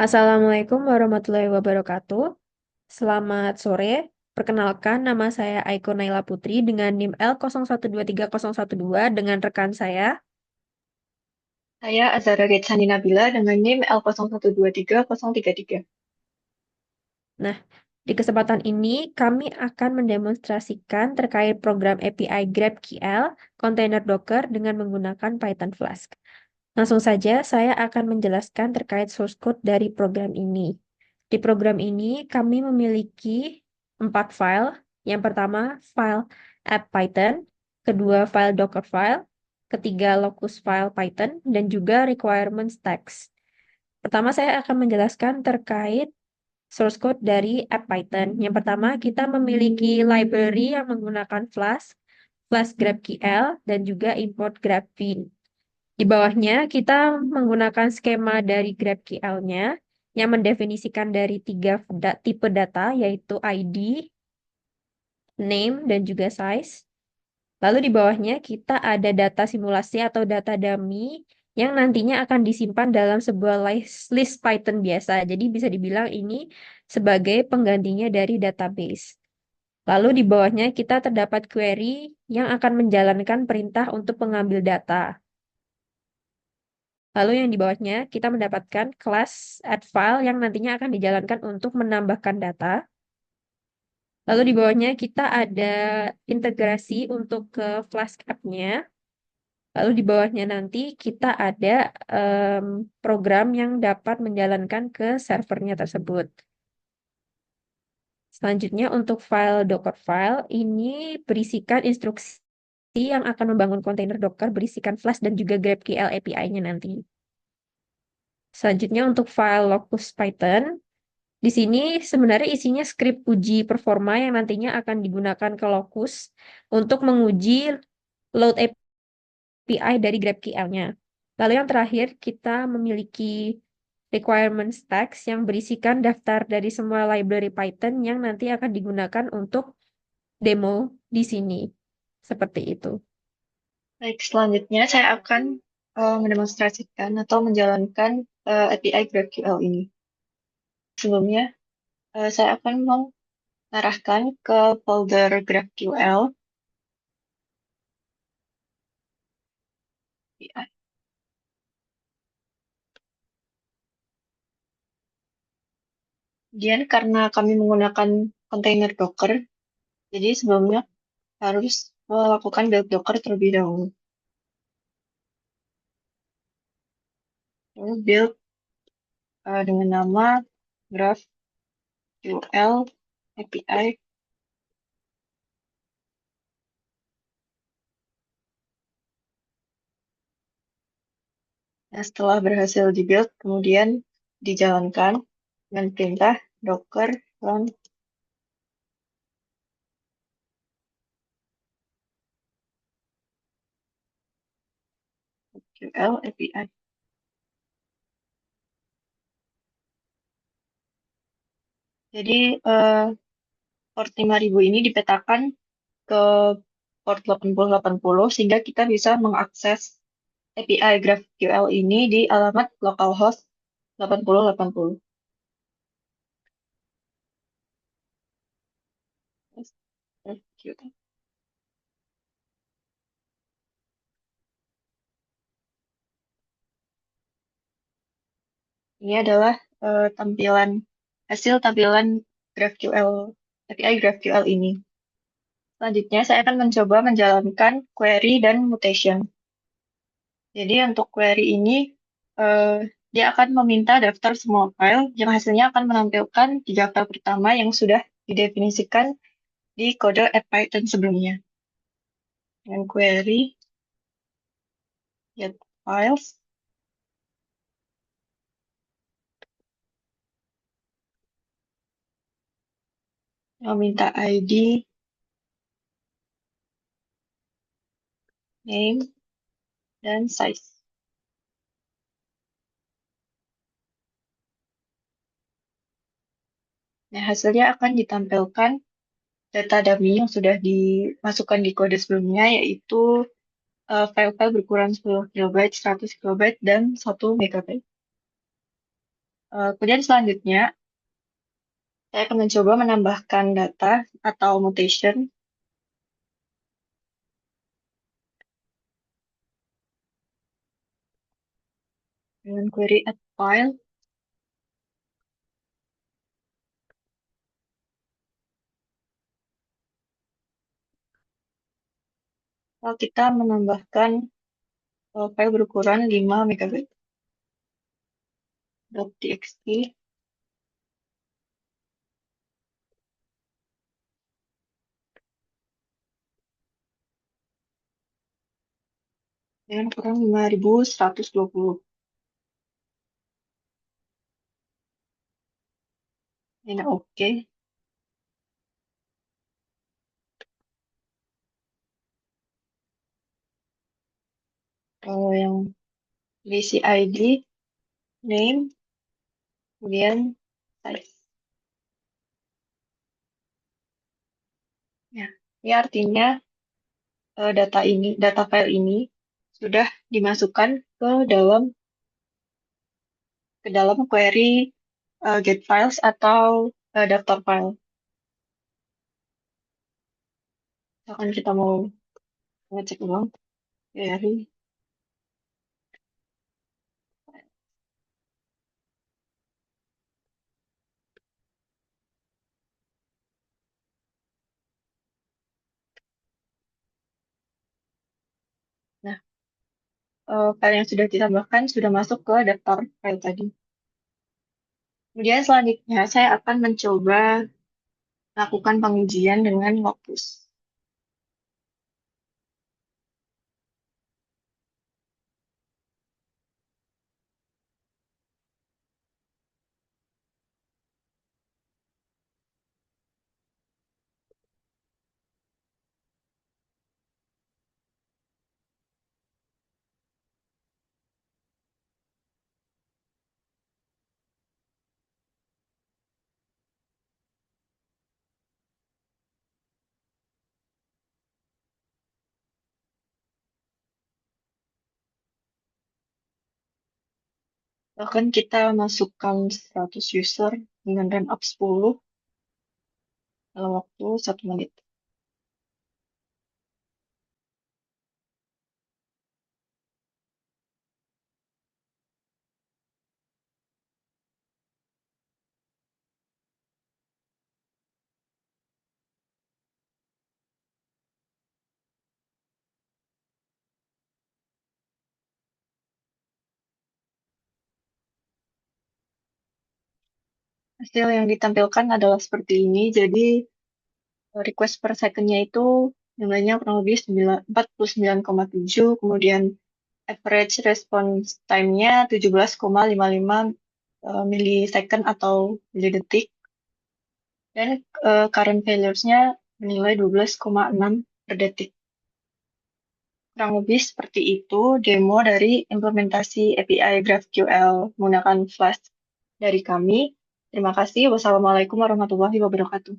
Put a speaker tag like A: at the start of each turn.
A: Assalamualaikum warahmatullahi wabarakatuh. Selamat sore. Perkenalkan, nama saya Aiko Naila Putri dengan NIM L01230112 dengan rekan saya.
B: Saya Azara Getsani Nabila dengan NIM L01230033.
A: Nah, di kesempatan ini kami akan mendemonstrasikan terkait program API GraphQL Container Docker dengan menggunakan Python Flask. Langsung saja, saya akan menjelaskan terkait source code dari program ini. Di program ini, kami memiliki 4 file. Yang pertama, file app Python, kedua, file Docker file, ketiga, locus file Python, dan juga requirements text. Pertama, saya akan menjelaskan terkait source code dari app Python. Yang pertama, kita memiliki library yang menggunakan Flask, Flask GraphQL, dan juga import Graphene. Di bawahnya, kita menggunakan skema dari GraphQL-nya yang mendefinisikan dari tiga tipe data, yaitu ID, name, dan juga size. Lalu di bawahnya, kita ada data simulasi atau data dummy yang nantinya akan disimpan dalam sebuah list Python biasa. Jadi bisa dibilang ini sebagai penggantinya dari database. Lalu di bawahnya, kita terdapat query yang akan menjalankan perintah untuk mengambil data. Lalu yang di bawahnya kita mendapatkan kelas add file yang nantinya akan dijalankan untuk menambahkan data. Lalu di bawahnya kita ada integrasi untuk ke Flask app-nya. Lalu di bawahnya nanti kita ada em, program yang dapat menjalankan ke servernya tersebut. Selanjutnya untuk file Docker file ini berisikan instruksi yang akan membangun kontainer Docker berisikan Flask dan juga GraphQL API-nya nanti. Selanjutnya untuk file locus Python. Di sini sebenarnya isinya skrip uji performa yang nantinya akan digunakan ke Locus untuk menguji load API dari GraphQL-nya. Lalu yang terakhir, kita memiliki requirements text yang berisikan daftar dari semua library Python yang nanti akan digunakan untuk demo di sini. Seperti itu.
B: Baik, selanjutnya saya akan mendemonstrasikan atau menjalankan API GraphQL ini. Sebelumnya, saya akan mengarahkan ke folder GraphQL API. Kemudian karena kami menggunakan kontainer Docker, jadi sebelumnya harus melakukan build Docker terlebih dahulu. Lalu build dengan nama GraphQL API. Nah, setelah berhasil di-build, kemudian dijalankan dengan perintah docker run SQL API. Jadi, port 5000 ini dipetakan ke port 8080 sehingga kita bisa mengakses API GraphQL ini di alamat localhost 8080. Ini adalah hasil tampilan GraphQL API GraphQL ini. Selanjutnya, saya akan mencoba menjalankan query dan mutation. Jadi untuk query ini, eh, dia akan meminta daftar semua file yang hasilnya akan menampilkan tiga file pertama yang sudah didefinisikan di kode app Python sebelumnya. Dengan query get files, meminta ID, name, dan size. Nah, hasilnya akan ditampilkan data dummy yang sudah dimasukkan di kode sebelumnya, yaitu file-file berukuran 10 KB, 100 KB, dan 1 MB. Kemudian selanjutnya, saya akan mencoba menambahkan data atau mutation dengan query add file. Lalu kita menambahkan file berukuran 5 MB .txt dengan ukuran 5120. Ini oke. Kalau yang diisi ID, name, kemudian size. Ya, ini artinya data file ini sudah dimasukkan ke dalam query get files atau daftar file. Misalkan kita mau ngecek ulang query. Nah, file yang sudah ditambahkan sudah masuk ke daftar file tadi. Kemudian selanjutnya saya akan mencoba lakukan pengujian dengan Locus. Bahkan kita masukkan 100 user dengan run up 10 dalam waktu 1 menit. Hasil yang ditampilkan adalah seperti ini. Jadi request per second-nya itu jumlahnya kurang lebih 49,7, kemudian average response time-nya 17,55 millisecond atau milidetik, dan current failures-nya menilai 12,6 per detik. Kurang lebih seperti itu demo dari implementasi API GraphQL menggunakan Flask dari kami. Terima kasih. Wassalamualaikum warahmatullahi wabarakatuh.